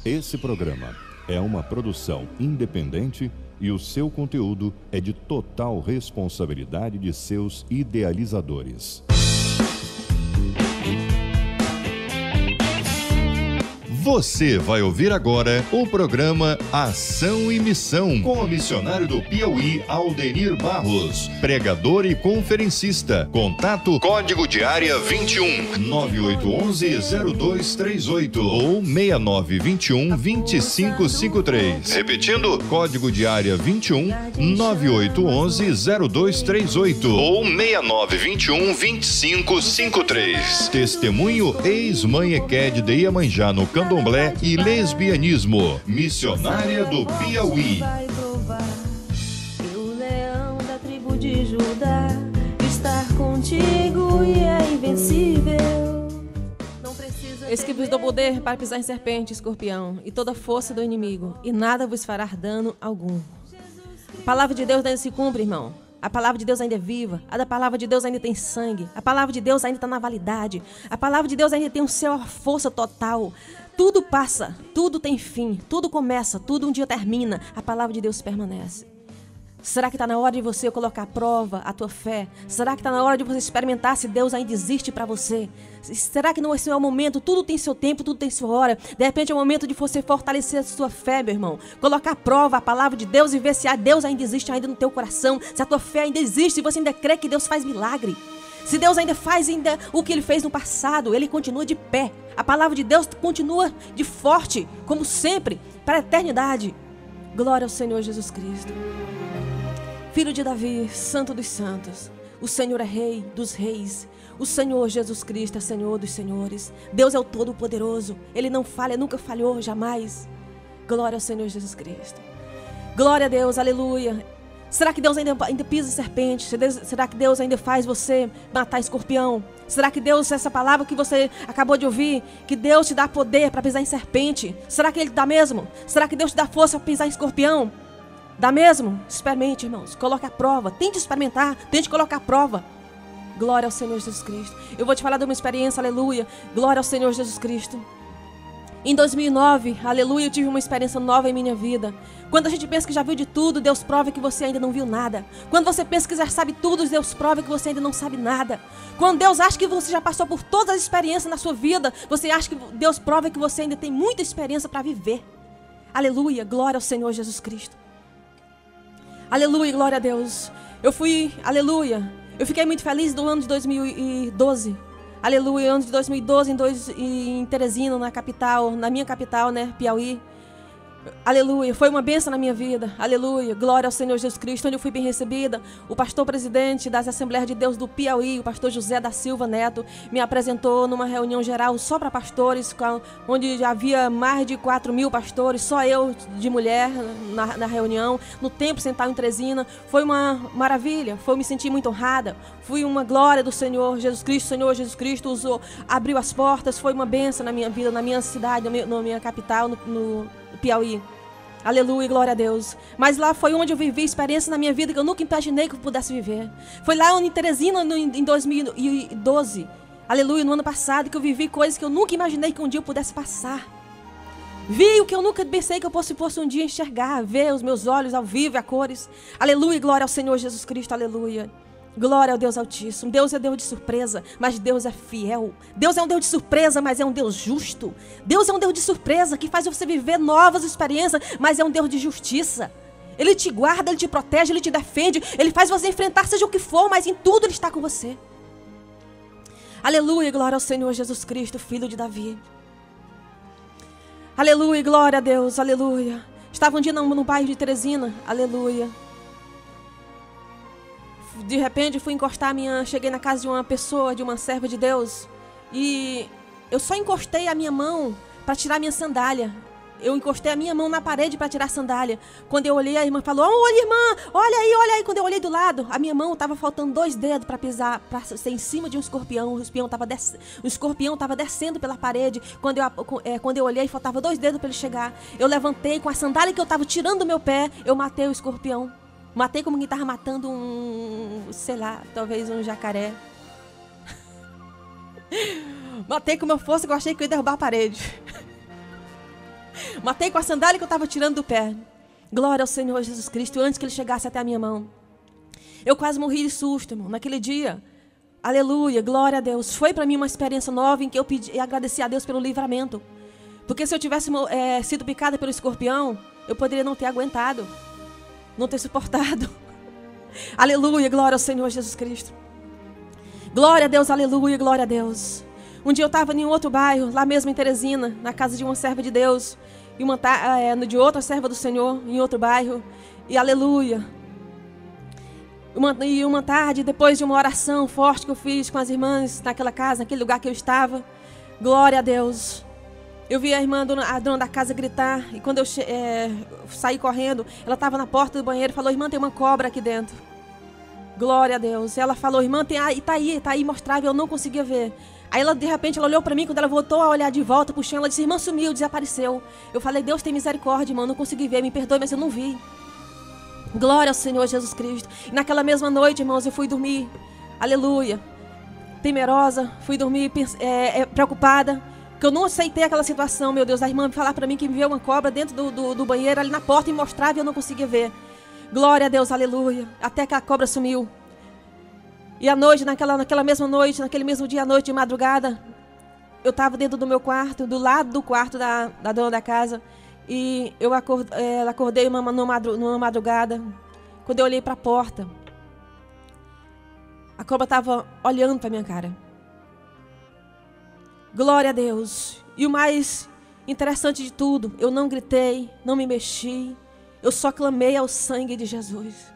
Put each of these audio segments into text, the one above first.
Esse programa é uma produção independente e o seu conteúdo é de total responsabilidade de seus idealizadores. Você vai ouvir agora o programa Ação e Missão, com o missionário do Piauí, Aldenir Barros, pregador e conferencista. Contato código de área 21 9811-0238 ou 6921-2553. Repetindo, código de área 21 9811-0238 ou 6921-2553. Testemunho ex-mãe Equed de Iemanjá no Candomblé e lesbianismo. Missionária do Piauí. O leão da tribo de Judá estar contigo e é invencível. Não precisa. Eis que vos dou poder para pisar em serpente, escorpião e toda a força do inimigo, e nada vos fará dano algum. A palavra de Deus ainda se cumpre, irmão. A palavra de Deus ainda é viva. A da palavra de Deus ainda tem sangue. A palavra de Deus ainda está na validade. A palavra de Deus ainda tem o seu força total. Tudo passa, tudo tem fim, tudo começa, tudo um dia termina. A palavra de Deus permanece. Será que está na hora de você colocar à prova a tua fé? Será que está na hora de você experimentar se Deus ainda existe para você? Será que não esse é o momento? Tudo tem seu tempo, tudo tem sua hora. De repente é o momento de você fortalecer a sua fé, meu irmão. Colocar à prova a palavra de Deus e ver se Deus ainda existe ainda no teu coração. Se a tua fé ainda existe, se você ainda crê que Deus faz milagre. Se Deus ainda faz o que Ele fez no passado, Ele continua de pé. A palavra de Deus continua de forte, como sempre, para a eternidade. Glória ao Senhor Jesus Cristo. Filho de Davi, Santo dos Santos. O Senhor é Rei dos Reis. O Senhor Jesus Cristo é Senhor dos Senhores. Deus é o Todo-Poderoso. Ele não falha, nunca falhou, jamais. Glória ao Senhor Jesus Cristo. Glória a Deus, aleluia. Será que Deus ainda pisa em serpente? Será que Deus ainda faz você matar escorpião? Será que Deus, essa palavra que você acabou de ouvir, que Deus te dá poder para pisar em serpente? Será que Ele dá mesmo? Será que Deus te dá força para pisar em escorpião? Dá mesmo? Experimente, irmãos. Coloque à prova. Tente experimentar. Tente colocar à prova. Glória ao Senhor Jesus Cristo. Eu vou te falar de uma experiência, aleluia. Glória ao Senhor Jesus Cristo. Em 2009, aleluia, eu tive uma experiência nova em minha vida. Quando a gente pensa que já viu de tudo, Deus prova que você ainda não viu nada. Quando você pensa que já sabe tudo, Deus prova que você ainda não sabe nada. Quando Deus acha que você já passou por todas as experiências na sua vida, você acha que Deus prova que você ainda tem muita experiência para viver. Aleluia, glória ao Senhor Jesus Cristo. Aleluia, glória a Deus. Eu fiquei muito feliz do ano de 2012. Aleluia, ano de 2012 em Teresina, na minha capital, né, Piauí. Aleluia, foi uma bênção na minha vida. Aleluia, glória ao Senhor Jesus Cristo, onde eu fui bem recebida. O pastor presidente das Assembleias de Deus do Piauí, o pastor José da Silva Neto, me apresentou numa reunião geral só para pastores, onde já havia mais de 4.000 pastores, só eu de mulher na reunião, no templo central em Teresina. Foi uma maravilha, me senti muito honrada. Foi uma glória do Senhor Jesus Cristo. O Senhor Jesus Cristo abriu as portas, foi uma bênção na minha vida, na minha cidade, na minha capital, no Piauí. Aleluia, glória a Deus. Mas lá foi onde eu vivi experiências na minha vida que eu nunca imaginei que eu pudesse viver. Foi lá em Teresina em 2012, aleluia, no ano passado, que eu vivi coisas que eu nunca imaginei que um dia eu pudesse passar. Vi o que eu nunca pensei que eu fosse um dia enxergar, ver os meus olhos ao vivo, a cores. Aleluia, glória ao Senhor Jesus Cristo, aleluia. Glória ao Deus Altíssimo. Deus é Deus de surpresa, mas Deus é fiel. Deus é um Deus de surpresa, mas é um Deus justo. Deus é um Deus de surpresa que faz você viver novas experiências, mas é um Deus de justiça. Ele te guarda, Ele te protege, Ele te defende. Ele faz você enfrentar seja o que for, mas em tudo Ele está com você. Aleluia, glória ao Senhor Jesus Cristo, Filho de Davi. Aleluia, glória a Deus, aleluia. Estava um dia no bairro de Teresina, aleluia. De repente cheguei na casa de uma pessoa, de uma serva de Deus, e eu só encostei a minha mão para tirar a minha sandália. Eu encostei a minha mão na parede para tirar a sandália. Quando eu olhei, a irmã falou: olha, irmã, olha aí. Quando eu olhei do lado, a minha mão estava faltando 2 dedos para pisar, para ser em cima de um escorpião. O escorpião estava descendo pela parede. Quando eu olhei, faltava 2 dedos para ele chegar. Eu levantei com a sandália que eu estava tirando do meu pé, eu matei o escorpião. Matei como quem estava matando talvez um jacaré. Matei como eu fosse, que eu achei que eu ia derrubar a parede. Matei com a sandália que eu estava tirando do pé. Glória ao Senhor Jesus Cristo, antes que ele chegasse até a minha mão. Eu quase morri de susto, irmão, naquele dia. Aleluia, glória a Deus. Foi para mim uma experiência nova em que eu pedi e agradeci a Deus pelo livramento. Porque se eu tivesse sido picada pelo escorpião, eu poderia não ter aguentado, não ter suportado. Aleluia, glória ao Senhor Jesus Cristo. Glória a Deus, aleluia, glória a Deus. Um dia eu estava em outro bairro, lá mesmo em Teresina, na casa de uma serva de Deus, e de outra serva do Senhor, em outro bairro. E aleluia. Uma tarde, depois de uma oração forte que eu fiz com as irmãs naquela casa, naquele lugar que eu estava, glória a Deus. Eu vi a irmã, a dona da casa, gritar, e quando eu saí correndo, ela estava na porta do banheiro e falou: irmã, tem uma cobra aqui dentro. Glória a Deus. Ela falou: irmã, tá aí, mostrava, eu não conseguia ver. Aí ela, de repente, ela olhou para mim, quando ela voltou a olhar de volta pro chão, ela disse: irmã, sumiu, desapareceu. Eu falei: Deus tem misericórdia, irmão, não consegui ver, me perdoe, mas eu não vi. Glória ao Senhor Jesus Cristo. E naquela mesma noite, irmãos, eu fui dormir, aleluia, temerosa, fui dormir preocupada, que eu não aceitei aquela situação, meu Deus, a irmã falar para mim que me viu uma cobra dentro do banheiro, ali na porta, e mostrava e eu não conseguia ver. Glória a Deus, aleluia, até que a cobra sumiu. E à noite, naquela mesma noite, naquele mesmo dia à noite, de madrugada, eu estava dentro do meu quarto, do lado do quarto da dona da casa, e eu acordei numa madrugada. Quando eu olhei para a porta, a cobra estava olhando para minha cara. Glória a Deus. E o mais interessante de tudo, eu não gritei, não me mexi, eu só clamei ao sangue de Jesus.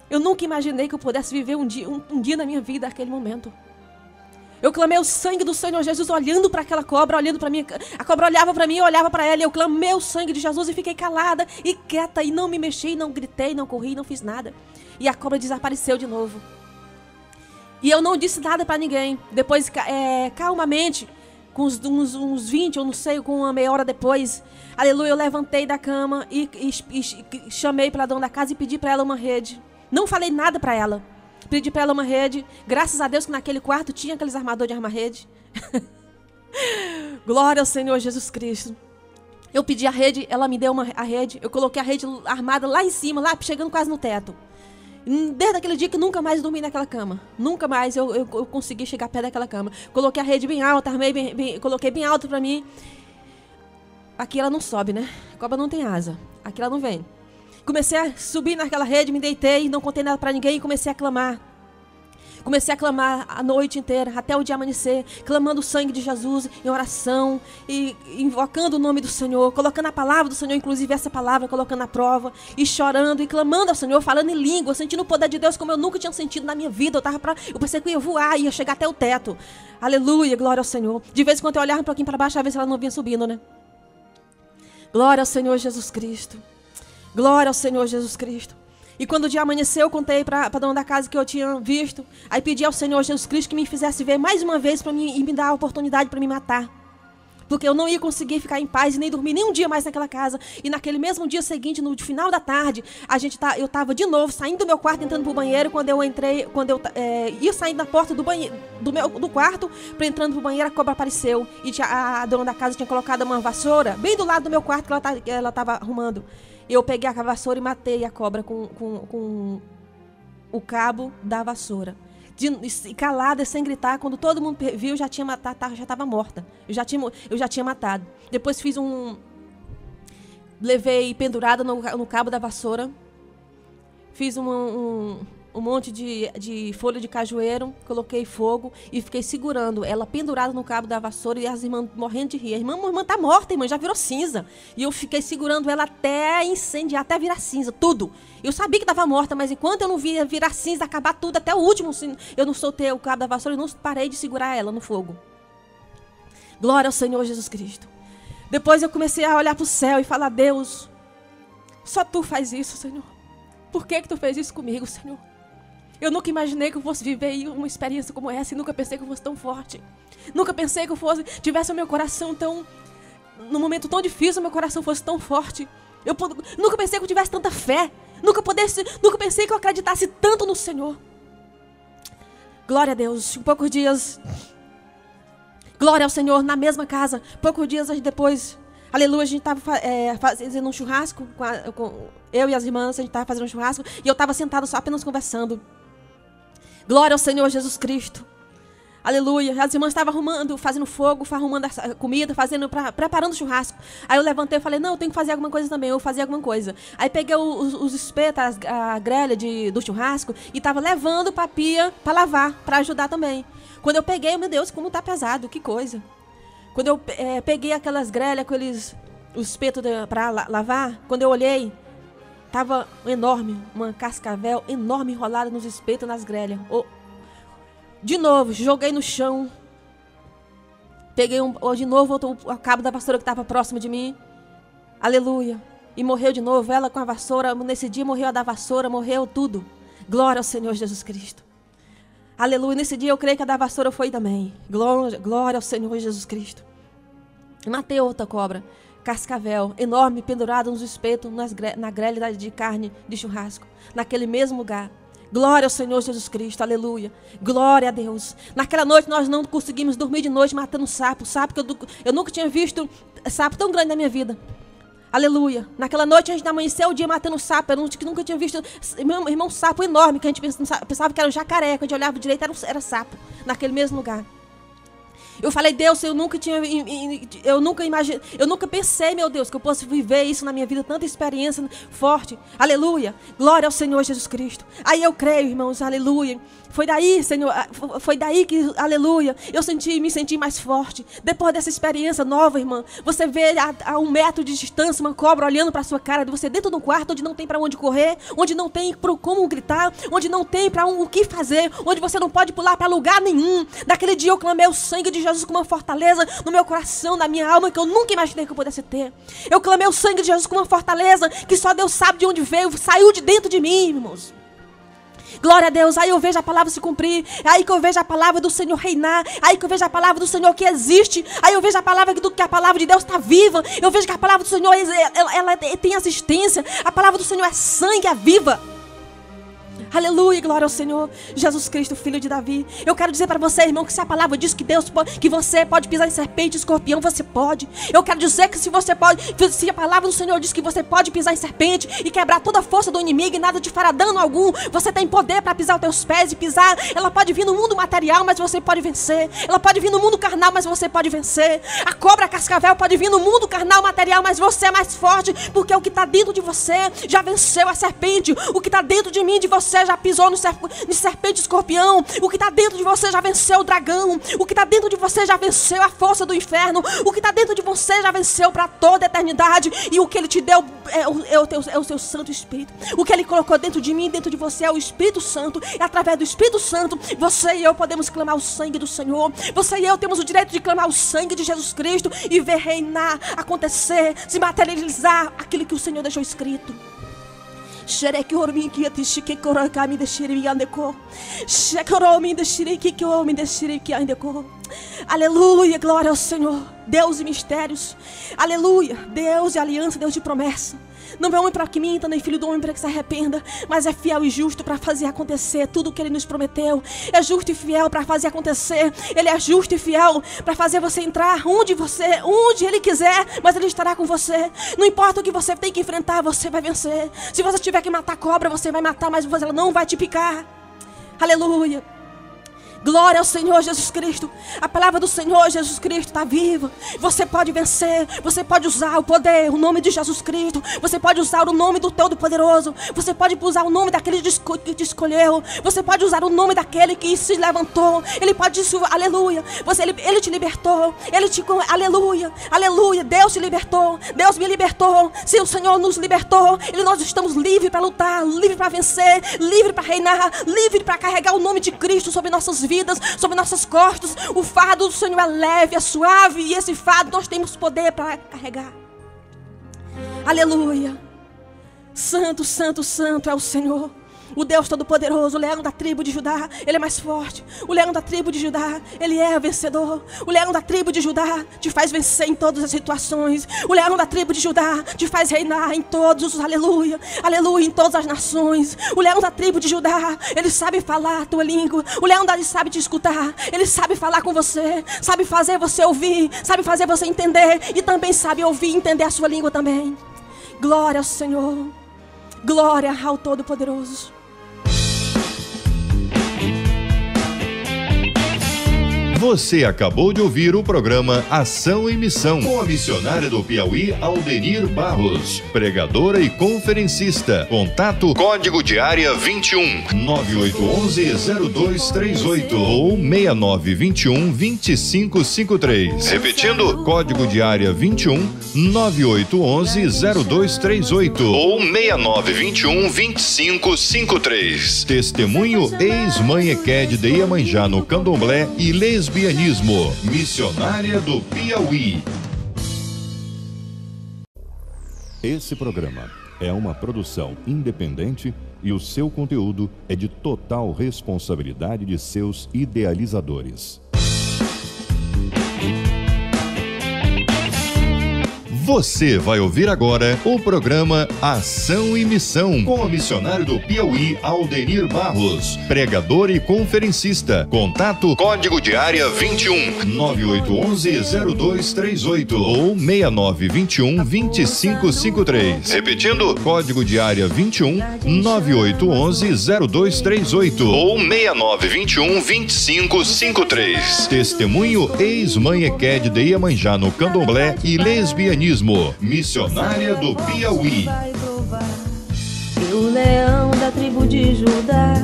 Eu nunca imaginei que eu pudesse viver um dia na minha vida, aquele momento. Eu clamei o sangue do Senhor Jesus, olhando para aquela cobra, olhando para mim. A cobra olhava para mim, eu olhava para ela, e eu clamei o sangue de Jesus e fiquei calada e quieta, e não me mexi, não gritei, não corri, não fiz nada. E a cobra desapareceu de novo. E eu não disse nada para ninguém. Depois, calmamente, com uns 20, eu não sei, com uma meia hora depois, aleluia, eu levantei da cama e chamei para a dona da casa e pedi para ela uma rede. Não falei nada para ela. Pedi para ela uma rede. Graças a Deus que naquele quarto tinha aqueles armadores de armar rede. Glória ao Senhor Jesus Cristo. Eu pedi a rede, ela me deu a rede. Eu coloquei a rede armada lá em cima, lá chegando quase no teto. Desde aquele dia que nunca mais dormi naquela cama. Nunca mais eu consegui chegar perto daquela cama. Coloquei a rede bem alta, coloquei bem alto para mim. Aqui ela não sobe, né? A cobra não tem asa. Aqui ela não vem. Comecei a subir naquela rede, me deitei, não contei nada para ninguém e comecei a clamar. Comecei a clamar a noite inteira, até o dia amanhecer, clamando o sangue de Jesus em oração, e invocando o nome do Senhor, colocando a palavra do Senhor, inclusive essa palavra, colocando à prova, e chorando, e clamando ao Senhor, falando em língua, sentindo o poder de Deus como eu nunca tinha sentido na minha vida. Eu pensei que eu ia voar, ia chegar até o teto. Aleluia, glória ao Senhor. De vez em quando eu olhava um pouquinho para baixo, a ver se ela não vinha subindo, né? Glória ao Senhor Jesus Cristo. Glória ao Senhor Jesus Cristo. E quando o dia amanheceu, eu contei para a dona da casa que eu tinha visto. Aí pedi ao Senhor Jesus Cristo que me fizesse ver mais uma vez para mim e me dar a oportunidade para me matar. Porque eu não ia conseguir ficar em paz e nem dormir nem um dia mais naquela casa. E naquele mesmo dia seguinte, no final da tarde, eu estava de novo saindo do meu quarto, entrando para o banheiro. Quando eu ia saindo da porta do quarto, entrando para o banheiro, a cobra apareceu. E a dona da casa tinha colocado uma vassoura bem do lado do meu quarto que ela estava arrumando. Eu peguei a vassoura e matei a cobra com o cabo da vassoura. Calada, sem gritar, quando todo mundo viu, já estava morta. Eu já tinha matado. Depois levei pendurada no cabo da vassoura. Fiz um monte de folha de cajueiro, coloquei fogo e fiquei segurando ela pendurada no cabo da vassoura, e as irmãs morrendo de rir. A irmã tá morta, irmã, já virou cinza. E eu fiquei segurando ela até incendiar, até virar cinza, tudo. Eu sabia que estava morta, mas enquanto eu não via virar cinza, acabar tudo, até o último, eu não soltei o cabo da vassoura e não parei de segurar ela no fogo. Glória ao Senhor Jesus Cristo. Depois eu comecei a olhar para o céu e falar: Deus, só Tu faz isso, Senhor. Por que Tu fez isso comigo, Senhor? Eu nunca imaginei que eu fosse viver uma experiência como essa, e nunca pensei que eu fosse tão forte. Nunca pensei que eu tivesse o meu coração num momento tão difícil, o meu coração fosse tão forte. Nunca pensei que eu tivesse tanta fé. Nunca pensei que eu acreditasse tanto no Senhor. Glória a Deus. Em poucos dias, glória ao Senhor, na mesma casa, poucos dias depois, Aleluia, a gente estava fazendo um churrasco, eu e as irmãs, a gente estava fazendo um churrasco, e eu estava sentado só apenas conversando. Glória ao Senhor Jesus Cristo. Aleluia. As irmãs estavam arrumando, fazendo fogo, arrumando a comida, preparando o churrasco. Aí eu levantei e falei, não, eu tenho que fazer alguma coisa também, eu vou fazer alguma coisa. Aí peguei os espetos, a grelha do churrasco, e estava levando para a pia para lavar, para ajudar também. Quando eu peguei, meu Deus, como tá pesado, que coisa. Quando eu peguei aquelas grelhas, os espetos para lavar, quando eu olhei, tava enorme, uma cascavel enorme enrolada nos espetos, nas grelhas. De novo, joguei no chão. Peguei de novo o cabo da vassoura que estava próximo de mim. Aleluia. E morreu de novo, ela com a vassoura. Nesse dia morreu a da vassoura, morreu tudo. Glória ao Senhor Jesus Cristo. Aleluia. Nesse dia eu creio que a da vassoura foi também. Glória ao Senhor Jesus Cristo. Matei outra cobra, cascavel, enorme, pendurada nos espetos, na grelha de carne de churrasco, naquele mesmo lugar. Glória ao Senhor Jesus Cristo, aleluia. Glória a Deus. Naquela noite nós não conseguimos dormir de noite matando sapo que eu nunca tinha visto sapo tão grande na minha vida. Aleluia. Naquela noite a gente amanheceu o dia matando sapo, eu nunca tinha visto, irmão, sapo enorme, que a gente pensava que era um jacaré, quando a gente olhava direito era sapo, naquele mesmo lugar. Eu falei, Deus, eu nunca imaginei, eu nunca pensei, meu Deus, que eu possa viver isso na minha vida, tanta experiência forte. Aleluia. Glória ao Senhor Jesus Cristo. Aí eu creio, irmãos, aleluia. Foi daí, Senhor, foi daí que, aleluia, eu me senti mais forte. Depois dessa experiência nova, irmã, você vê a 1 metro de distância uma cobra olhando para sua cara, você dentro de um quarto onde não tem para onde correr, onde não tem como gritar, onde não tem para o que fazer, onde você não pode pular para lugar nenhum. Daquele dia eu clamei o sangue de Jesus com uma fortaleza no meu coração, na minha alma, que eu nunca imaginei que eu pudesse ter. Eu clamei o sangue de Jesus com uma fortaleza que só Deus sabe de onde veio, saiu de dentro de mim, irmãos. Glória a Deus, aí eu vejo a palavra se cumprir, aí que eu vejo a palavra do Senhor reinar, aí que eu vejo a palavra do Senhor que existe, aí eu vejo a palavra que a palavra de Deus está viva, eu vejo que a palavra do Senhor ela tem assistência, a palavra do Senhor é sangue, é viva. Aleluia, glória ao Senhor Jesus Cristo, filho de Davi. Eu quero dizer para você, irmão, que se a palavra diz que você pode pisar em serpente e escorpião, você pode. Eu quero dizer que se a palavra do Senhor diz que você pode pisar em serpente e quebrar toda a força do inimigo e nada te fará dano algum, você tem poder para pisar os teus pés e pisar. Ela pode vir no mundo material, mas você pode vencer. Ela pode vir no mundo carnal, mas você pode vencer. A cobra, a cascavel pode vir no mundo carnal, material, mas você é mais forte, porque o que está dentro de você já venceu a serpente. O que está dentro de mim, de você, já pisou no serpente, escorpião. O que está dentro de você já venceu o dragão. O que está dentro de você já venceu a força do inferno. O que está dentro de você já venceu para toda a eternidade. E o que Ele te deu é o seu Santo Espírito. O que Ele colocou dentro de mim, dentro de você, é o Espírito Santo. E através do Espírito Santo, você e eu podemos clamar o sangue do Senhor. Você e eu temos o direito de clamar o sangue de Jesus Cristo e ver reinar, acontecer, se materializar aquilo que o Senhor deixou escrito. Aleluia, glória ao Senhor. Deus e mistérios. Aleluia, Deus e aliança, Deus de promessa. Não é homem para que minta, nem filho do homem para que se arrependa, mas é fiel e justo para fazer acontecer tudo o que Ele nos prometeu. É justo e fiel para fazer acontecer. Ele é justo e fiel para fazer você entrar onde Ele quiser, mas Ele estará com você. Não importa o que você tem que enfrentar, você vai vencer. Se você tiver que matar cobra, você vai matar, mas ela não vai te picar. Aleluia. Glória ao Senhor Jesus Cristo. A palavra do Senhor Jesus Cristo está viva. Você pode vencer. Você pode usar o poder, o nome de Jesus Cristo. Você pode usar o nome do Todo-Poderoso. Você pode usar o nome daquele que te escolheu. Você pode usar o nome daquele que se levantou. Ele pode, aleluia. Ele te libertou. Aleluia, aleluia. Deus te libertou. Deus me libertou. Se o Senhor nos libertou, nós estamos livres para lutar, livres para vencer, livres para reinar, livres para carregar o nome de Cristo sobre nossas vidas, sobre nossas costas. O fardo do Senhor é leve, é suave, e esse fardo nós temos poder para carregar. Aleluia. Santo, santo, santo é o Senhor. O Deus Todo-Poderoso, o leão da tribo de Judá, ele é mais forte. O leão da tribo de Judá, ele é vencedor. O leão da tribo de Judá te faz vencer em todas as situações. O leão da tribo de Judá te faz reinar em todos os aleluia, aleluia, em todas as nações. O leão da tribo de Judá, ele sabe falar a tua língua. O leão da tribo sabe te escutar. Ele sabe falar com você, sabe fazer você ouvir, sabe fazer você entender e também sabe ouvir e entender a sua língua também. Glória ao Senhor. Glória ao Todo-Poderoso. Você acabou de ouvir o programa Ação e Missão, com a missionária do Piauí, Aldenir Barros, pregadora e conferencista. Contato código de área 21 9811-0238 ou 6921-2553. Repetindo, código de área 21 9811-0238 ou 6921-2553. Testemunho ex-mãe Equede de Iemanjá no Candomblé e lesbianismo. Missionária do Piauí. Esse programa é uma produção independente e o seu conteúdo é de total responsabilidade de seus idealizadores. Você vai ouvir agora o programa Ação e Missão, com o missionário do Piauí, Aldenir Barros, pregador e conferencista. Contato código de área 21 9811-0238 ou 6921-2553. Repetindo, código de área 21 9811-0238 ou 6921-2553. Testemunho ex-mãe Equede de Iemanjá no Candomblé e lesbianismo. Missionária do Piauí. O leão da tribo de Judá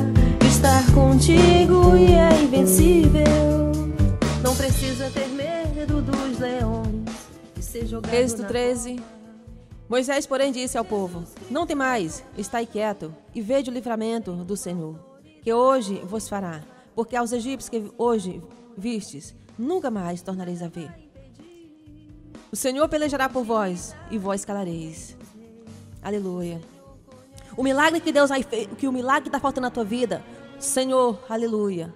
estar contigo e é invencível. Não precisa ter medo dos leões e ser jogado. Êxodo 13. Moisés, porém, disse ao povo: não temais, estai quieto e vede o livramento do Senhor, que hoje vos fará, porque aos egípcios que hoje vistes, nunca mais tornareis a ver. O Senhor pelejará por vós, e vós calareis. Aleluia. O milagre que Deus que o milagre que está faltando na tua vida, Senhor, aleluia.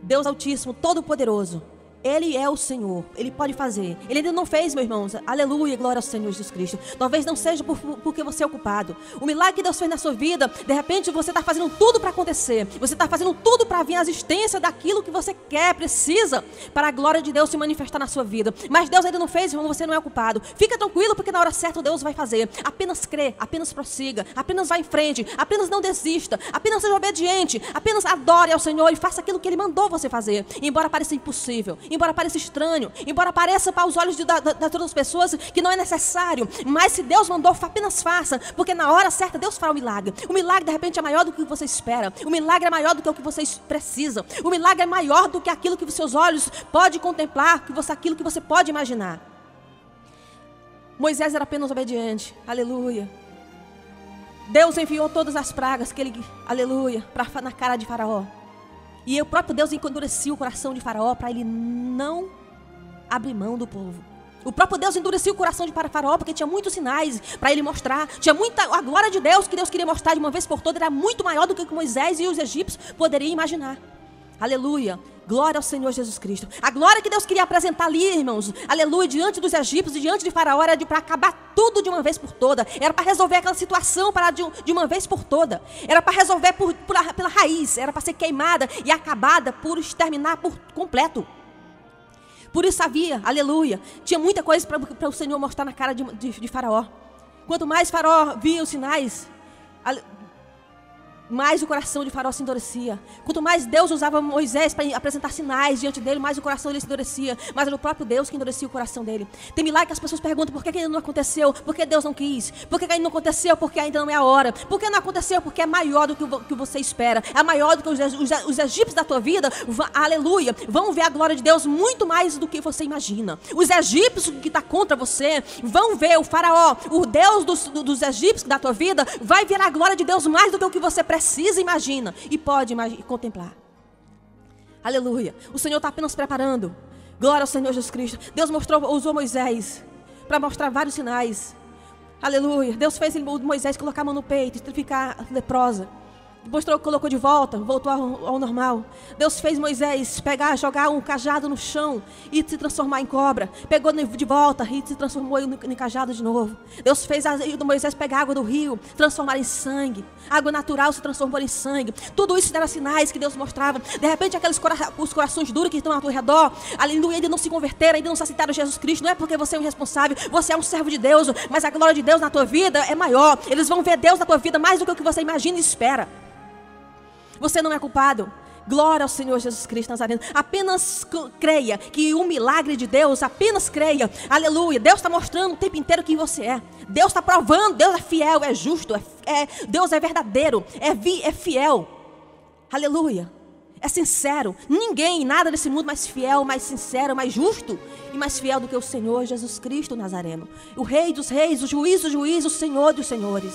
Deus Altíssimo, Todo-Poderoso, Ele é o Senhor, Ele pode fazer. Ele ainda não fez, meus irmãos, aleluia, glória ao Senhor Jesus Cristo. Talvez não seja porque você é ocupado. O milagre que Deus fez na sua vida, de repente você está fazendo tudo para acontecer. Você está fazendo tudo para vir à existência daquilo que você quer, precisa, para a glória de Deus se manifestar na sua vida. Mas Deus ainda não fez, irmão, você não é ocupado. Fica tranquilo, porque na hora certa Deus vai fazer. Apenas crê, apenas prossiga, apenas vá em frente, apenas não desista, apenas seja obediente, apenas adore ao Senhor e faça aquilo que Ele mandou você fazer. Embora pareça impossível, embora pareça estranho, embora pareça para os olhos de todas as pessoas que não é necessário, mas se Deus mandou, apenas faça, porque na hora certa Deus fará o milagre. O milagre de repente é maior do que o que você espera. O milagre é maior do que o que vocês precisam. O milagre é maior do que aquilo que os seus olhos podem contemplar, aquilo que você pode imaginar. Moisés era apenas obediente, aleluia. Deus enviou todas as pragas que ele, aleluia, na cara de Faraó. E o próprio Deus endurecia o coração de Faraó para ele não abrir mão do povo. O próprio Deus endurecia o coração de Faraó porque tinha muitos sinais para ele mostrar. Tinha a glória de Deus que Deus queria mostrar de uma vez por todas. Era muito maior do que Moisés e os egípcios poderiam imaginar. Aleluia. Glória ao Senhor Jesus Cristo. A glória que Deus queria apresentar ali, irmãos, aleluia, diante dos egípcios e diante de Faraó, era para acabar tudo de uma vez por toda. Era para resolver aquela situação de uma vez por toda. Era para resolver pela raiz. Era para ser queimada e acabada, por exterminar por completo. Por isso havia, aleluia, tinha muita coisa para o Senhor mostrar na cara de Faraó. Quanto mais Faraó via os sinais, mais o coração de Faraó se endurecia. Quanto mais Deus usava Moisés para apresentar sinais diante dele, mais o coração dele se endurecia. Mas era o próprio Deus que endurecia o coração dele. Tem milagre que as pessoas perguntam: por que ainda não aconteceu? Por que Deus não quis? Por que ainda não aconteceu? Porque ainda não é a hora. Por que não aconteceu? Porque é maior do que você espera. É maior do que os egípcios da tua vida, aleluia, vão ver a glória de Deus muito mais do que você imagina. Os egípcios que estão contra você vão ver o Faraó, o Deus dos egípcios da tua vida, vai ver a glória de Deus mais do que o que você precisa, imagina e pode contemplar. Aleluia. O Senhor está apenas preparando. Glória ao Senhor Jesus Cristo. Deus usou Moisés para mostrar vários sinais. Aleluia. Deus fez Moisés colocar a mão no peito e ficar leprosa. colocou de volta, voltou ao normal. Deus fez Moisés jogar um cajado no chão e se transformar em cobra. Pegou de volta e se transformou em cajado de novo. Deus fez Moisés pegar água do rio, transformar em sangue. Água natural se transformou em sangue. Tudo isso era sinais que Deus mostrava. De repente, os corações duros que estão ao teu redor, ainda não se converteram, ainda não se aceitaram Jesus Cristo. Não é porque você é um irresponsável, você é um servo de Deus, mas a glória de Deus na tua vida é maior. Eles vão ver Deus na tua vida mais do que o que você imagina e espera. Você não é culpado. Glória ao Senhor Jesus Cristo Nazareno. Apenas creia que o milagre de Deus, apenas creia. Aleluia. Deus está mostrando o tempo inteiro quem você é. Deus está provando. Deus é fiel, é justo. Deus é verdadeiro, é fiel. Aleluia. É sincero. Ninguém, nada nesse mundo mais fiel, mais sincero, mais justo e mais fiel do que o Senhor Jesus Cristo Nazareno. O Rei dos reis, o juiz dos juízes, o Senhor dos senhores.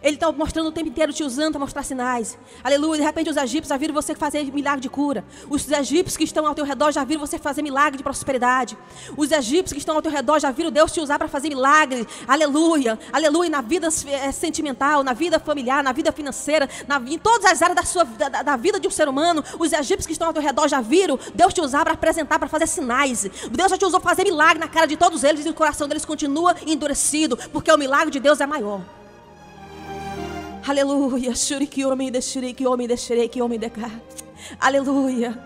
Ele está mostrando o tempo inteiro, te usando para mostrar sinais. Aleluia. De repente os egípcios já viram você fazer milagre de cura. Os egípcios que estão ao teu redor já viram você fazer milagre de prosperidade. Os egípcios que estão ao teu redor já viram Deus te usar para fazer milagre. Aleluia. Aleluia. Na vida sentimental, na vida familiar, na vida financeira, em todas as áreas da vida de um ser humano. Os egípcios que estão ao teu redor já viram Deus te usar para apresentar, para fazer sinais. Deus já te usou para fazer milagre na cara de todos eles e o coração deles continua endurecido, porque o milagre de Deus é maior. Aleluia. Aleluia.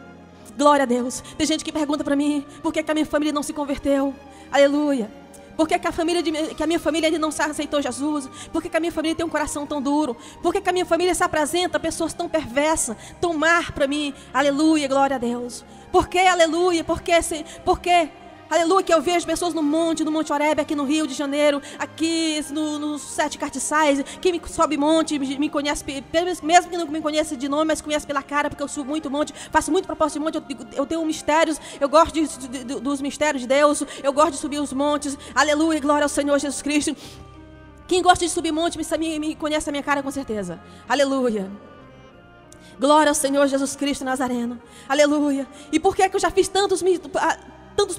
Glória a Deus. Tem gente que pergunta para mim, por que a minha família não se converteu? Aleluia. Por que a minha família não se aceitou Jesus? Por que a minha família tem um coração tão duro? Por que a minha família se apresenta pessoas tão perversas, tão má para mim? Aleluia, glória a Deus. Por que, aleluia? Por que? Aleluia, que eu vejo pessoas no Monte Horebe, aqui no Rio de Janeiro, aqui no Sete Cartiçais, que me sobe monte, me conhece, mesmo que não me conheça de nome, mas conhece pela cara, porque eu subo muito monte, faço muito propósito de monte, eu tenho mistérios, eu gosto dos mistérios de Deus, eu gosto de subir os montes. Aleluia, glória ao Senhor Jesus Cristo. Quem gosta de subir monte me conhece a minha cara com certeza. Aleluia. Glória ao Senhor Jesus Cristo Nazareno. Aleluia. E por que eu já fiz tantos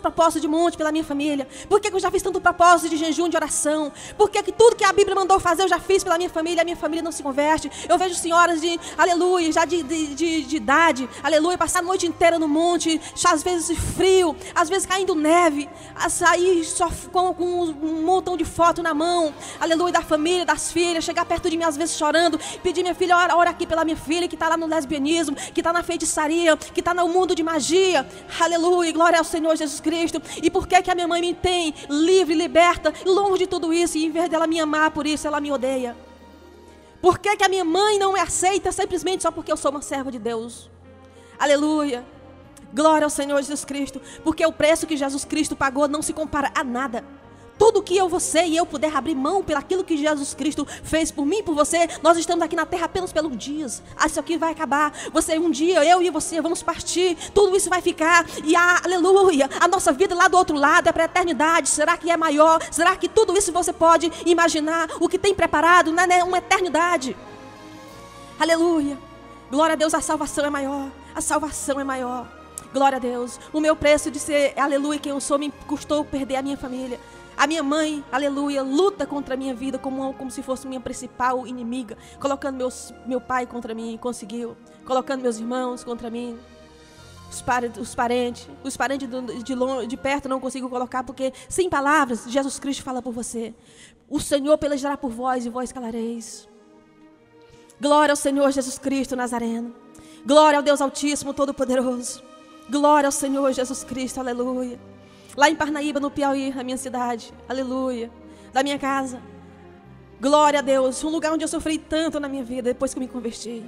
propósitos de monte pela minha família? Por que eu já fiz tanto propósito de jejum, de oração? Por que tudo que a Bíblia mandou fazer eu já fiz pela minha família? A minha família não se converte. Eu vejo senhoras aleluia, já de idade, aleluia, passar a noite inteira no monte, às vezes frio, às vezes caindo neve, a sair só com um montão de foto na mão, aleluia, da família, das filhas, chegar perto de mim às vezes chorando, pedir: minha filha, ora aqui pela minha filha que está lá no lesbianismo, que está na feitiçaria, que está no mundo de magia. Aleluia, glória ao Senhor Jesus Cristo. E por que a minha mãe me tem livre, liberta, longe de tudo isso, e em vez dela me amar por isso, ela me odeia? Por que a minha mãe não me aceita simplesmente só porque eu sou uma serva de Deus? Aleluia, glória ao Senhor Jesus Cristo. Porque o preço que Jesus Cristo pagou não se compara a nada. Tudo que você e eu puder abrir mão pelo aquilo que Jesus Cristo fez por mim e por você, nós estamos aqui na terra apenas pelos dias. Isso aqui vai acabar. Um dia, eu e você vamos partir. Tudo isso vai ficar. E aleluia, a nossa vida lá do outro lado é para a eternidade. Será que é maior? Será que tudo isso você pode imaginar? O que tem preparado não é uma eternidade. Aleluia. Glória a Deus, a salvação é maior. A salvação é maior. Glória a Deus. O meu preço de ser, aleluia, quem eu sou, me custou perder a minha família. A minha mãe, aleluia, luta contra a minha vida como se fosse minha principal inimiga, colocando meu pai contra mim, conseguiu, colocando meus irmãos contra mim, os parentes de perto não consigo colocar, porque sem palavras, Jesus Cristo fala por você. O Senhor pelejará por vós e vós calareis. Glória ao Senhor Jesus Cristo Nazareno. Glória ao Deus Altíssimo, Todo-Poderoso. Glória ao Senhor Jesus Cristo, aleluia. Lá em Parnaíba, no Piauí, na minha cidade, aleluia, da minha casa. Glória a Deus, um lugar onde eu sofri tanto na minha vida, depois que eu me converti.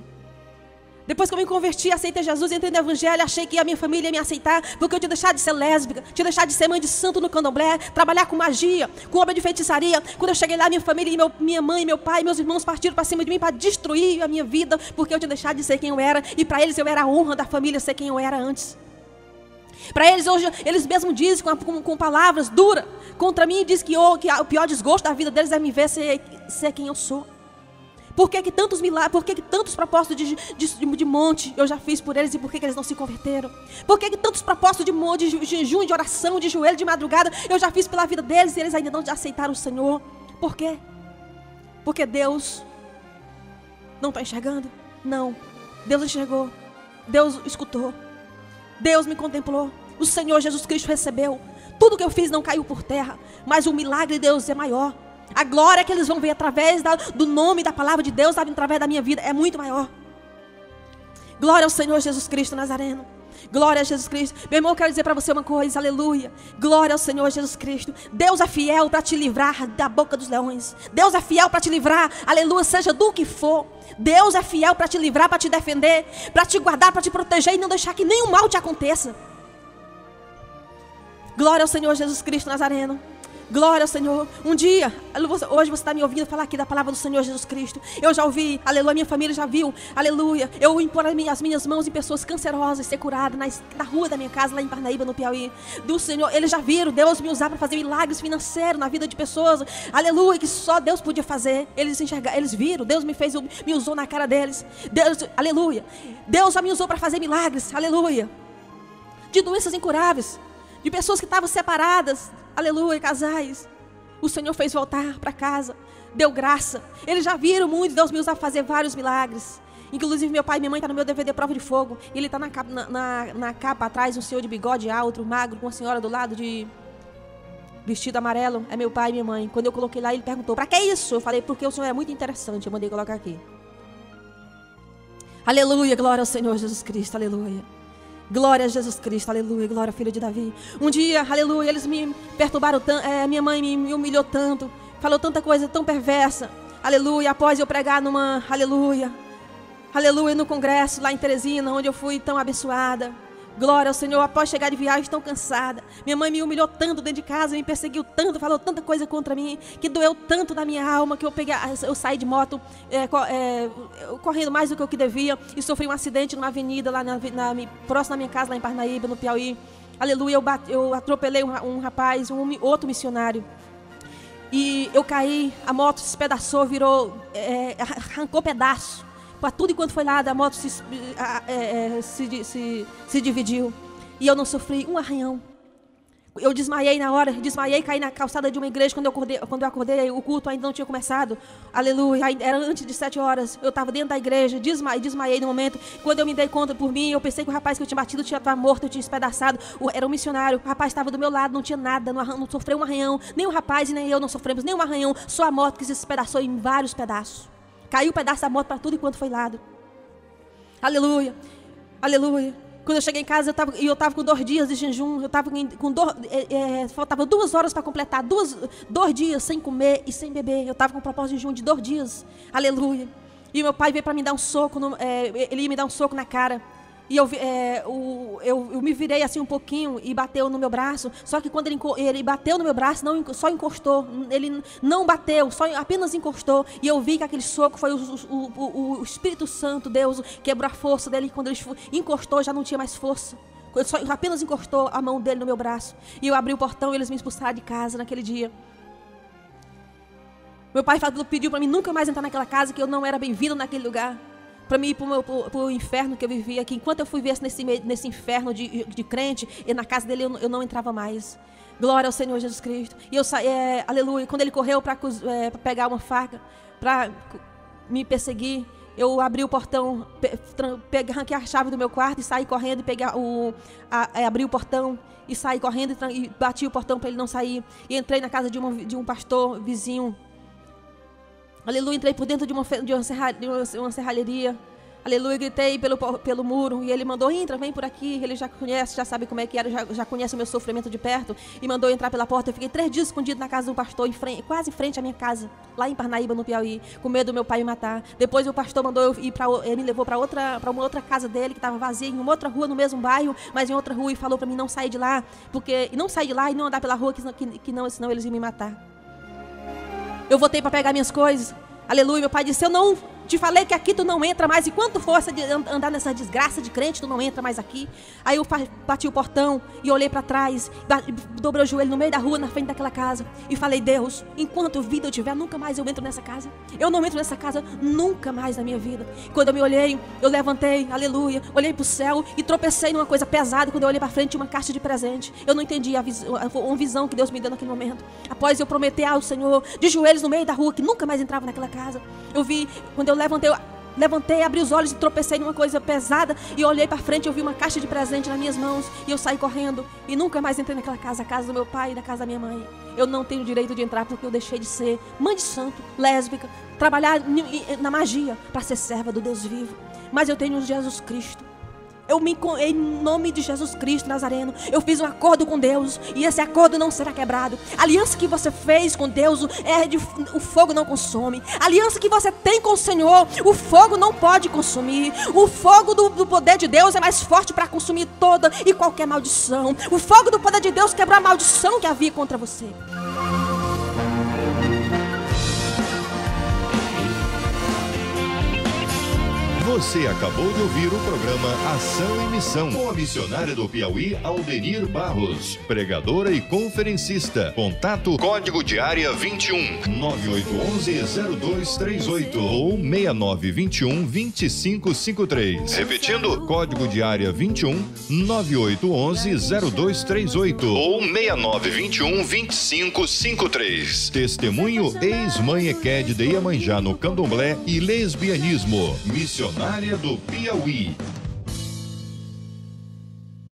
Depois que eu me converti, aceitei Jesus, entrei no Evangelho, achei que a minha família ia me aceitar, porque eu tinha deixado de ser lésbica, tinha deixado de ser mãe de santo no candomblé, trabalhar com magia, com obra de feitiçaria. Quando eu cheguei lá, minha família, minha mãe, meu pai, meus irmãos partiram para cima de mim para destruir a minha vida, porque eu tinha deixado de ser quem eu era, e para eles eu era a honra da família ser quem eu era antes. Para eles hoje, eles mesmos dizem com palavras duras contra mim, diz que o pior desgosto da vida deles é me ver ser quem eu sou. Por que tantos milagres, por que tantos propósitos de monte eu já fiz por eles, e por que eles não se converteram? Por que tantos propósitos de monte, de jejum, de oração, de joelho, de madrugada eu já fiz pela vida deles e eles ainda não aceitaram o Senhor? Por quê? Porque Deus Não está enxergando? Não. Deus enxergou. Deus escutou. Deus me contemplou. O Senhor Jesus Cristo recebeu. Tudo que eu fiz não caiu por terra. Mas o milagre de Deus é maior. A glória que eles vão ver através do nome da palavra de Deus, através da minha vida, é muito maior. Glória ao Senhor Jesus Cristo Nazareno. Glória a Jesus Cristo. Meu irmão, eu quero dizer para você uma coisa, aleluia. Glória ao Senhor Jesus Cristo. Deus é fiel para te livrar da boca dos leões. Deus é fiel para te livrar, aleluia, seja do que for. Deus é fiel para te livrar, para te defender, para te guardar, para te proteger e não deixar que nenhum mal te aconteça. Glória ao Senhor Jesus Cristo Nazareno. Glória ao Senhor. Um dia, hoje você está me ouvindo falar aqui da palavra do Senhor Jesus Cristo. Eu já ouvi, aleluia, minha família já viu, aleluia. Eu impor as minhas mãos em pessoas cancerosas, ser curada na rua da minha casa, lá em Parnaíba, no Piauí. Do Senhor, eles já viram Deus me usar para fazer milagres financeiros na vida de pessoas, aleluia, que só Deus podia fazer. Eles enxergaram, eles viram, Deus me usou na cara deles. Deus, aleluia. Deus já me usou para fazer milagres, aleluia. De doenças incuráveis, de pessoas que estavam separadas, aleluia, casais. O Senhor fez voltar para casa, deu graça. Eles já viram muito Deus me usar para fazer vários milagres. Inclusive meu pai e minha mãe estão no meu DVD Prova de Fogo. E ele está na capa atrás, um senhor de bigode alto, magro, com uma senhora do lado de vestido amarelo. É meu pai e minha mãe. Quando eu coloquei lá, ele perguntou, para que isso? Eu falei, porque o senhor é muito interessante. Eu mandei colocar aqui. Aleluia, glória ao Senhor Jesus Cristo, aleluia. Glória a Jesus Cristo, aleluia, glória ao Filho de Davi. Um dia, aleluia, eles me perturbaram tanto, minha mãe me humilhou tanto, falou tanta coisa tão perversa, aleluia, após eu pregar numa, aleluia, no congresso lá em Teresina, onde eu fui tão abençoada. Glória ao Senhor, após chegar de viagem tão cansada, minha mãe me humilhou tanto dentro de casa, me perseguiu tanto, falou tanta coisa contra mim, que doeu tanto na minha alma, que eu saí de moto correndo mais do que eu que devia, e sofri um acidente numa avenida lá próximo da minha casa, lá em Parnaíba, no Piauí. Aleluia, eu atropelei um rapaz, outro missionário, e eu caí, a moto se despedaçou, arrancou pedaço. Para tudo enquanto foi lá, a moto se dividiu. E eu não sofri um arranhão. Eu desmaiei na hora, caí na calçada de uma igreja. Quando eu acordei, o culto ainda não tinha começado. Aleluia, era antes de 7 horas. Eu estava dentro da igreja, desmaiei no momento. Quando eu me dei conta por mim, eu pensei que o rapaz que eu tinha batido estava morto, eu tinha despedaçado. Era um missionário, o rapaz estava do meu lado, não tinha nada, não sofreu um arranhão. Nem o rapaz e nem eu não sofremos nenhum arranhão. Só a moto que se despedaçou em vários pedaços. Caiu um pedaço da moto para tudo enquanto foi lado. Aleluia. Aleluia. Quando eu cheguei em casa, eu estava com 2 dias de jejum. Eu estava com faltava 2 horas para completar. 2 dias sem comer e sem beber. Eu estava com um propósito de jejum de 2 dias. Aleluia. E meu pai veio para me dar um soco. Ele ia me dar um soco na cara. E eu me virei assim um pouquinho e bateu no meu braço. Só que quando ele bateu no meu braço, só encostou. Ele não bateu, apenas encostou. E eu vi que aquele soco foi o Espírito Santo, Deus, quebrou a força dele. Quando ele encostou, já não tinha mais força. Apenas encostou a mão dele no meu braço. E eu abri o portão e eles me expulsaram de casa naquele dia. Meu pai pediu para mim nunca mais entrar naquela casa, que eu não era bem-vindo naquele lugar. Para mim ir para o inferno que eu vivia aqui. Enquanto eu fui ver nesse inferno de crente, e na casa dele eu não entrava mais. Glória ao Senhor Jesus Cristo. E eu saí, aleluia, quando ele correu para pegar uma faca, para me perseguir, eu abri o portão, arranquei a chave do meu quarto e saí correndo e abri o portão e saí correndo e bati o portão para ele não sair. E entrei na casa de um pastor vizinho. Aleluia, entrei por dentro de uma serralheria. Aleluia, gritei pelo muro. E ele mandou, entra, vem por aqui. Ele já conhece, já sabe como é que era, já conhece o meu sofrimento de perto. E mandou entrar pela porta. Eu fiquei 3 dias escondido na casa do pastor, quase em frente à minha casa, lá em Parnaíba, no Piauí, com medo do meu pai me matar. Depois o pastor mandou ele me levou para uma outra casa dele, que estava vazia, em uma outra rua, no mesmo bairro, mas em outra rua, e falou para mim não sair de lá, e não sair de lá e não andar pela rua, senão eles iam me matar. Eu voltei para pegar minhas coisas. Aleluia, meu pai disse, eu não te falei que aqui tu não entra mais. E quanto força de andar nessa desgraça de crente, tu não entra mais aqui. Aí eu bati o portão e olhei para trás, dobrei o joelho no meio da rua, na frente daquela casa, e falei, Deus, enquanto vida eu tiver, nunca mais eu entro nessa casa. Eu não entro nessa casa nunca mais na minha vida. Quando eu me olhei, eu levantei, aleluia, olhei para o céu e tropecei numa coisa pesada. Quando eu olhei para frente, uma caixa de presente. Eu não entendi uma visão que Deus me deu naquele momento. Após eu prometer ao Senhor, de joelhos no meio da rua, que nunca mais entrava naquela casa, eu vi, quando eu levantei, levantei, abri os olhos e tropecei numa coisa pesada e olhei para frente, eu vi uma caixa de presente nas minhas mãos e eu saí correndo e nunca mais entrei naquela casa, a casa do meu pai e da casa da minha mãe. Eu não tenho direito de entrar porque eu deixei de ser mãe de santo, lésbica, trabalhar na magia para ser serva do Deus vivo. Mas eu tenho Jesus Cristo. Em nome de Jesus Cristo Nazareno, eu fiz um acordo com Deus e esse acordo não será quebrado. A aliança que você fez com Deus, o fogo não consome. A aliança que você tem com o Senhor, o fogo não pode consumir. O fogo do poder de Deus é mais forte para consumir toda e qualquer maldição. O fogo do poder de Deus quebrou a maldição que havia contra você. Você acabou de ouvir o programa Ação e Missão com a missionária do Piauí, Aldenir Barros, pregadora e conferencista. Contato código de área 21 9811-0238 ou 6921-2553. Repetindo, código de área 21 9811-0238 ou 6921-2553. Testemunho ex-mãe Equed de Iemanjá no Candomblé e lesbianismo. Missionária do Piauí.